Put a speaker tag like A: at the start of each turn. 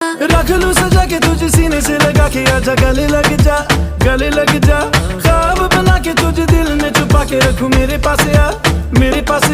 A: रख लूं सजा के तुझे सीने से लगा के, आजा गले लग जा, गले लग जा। ख्वाब बना के तुझे दिल में छुपा के रखूं, मेरे पास आ, मेरे पास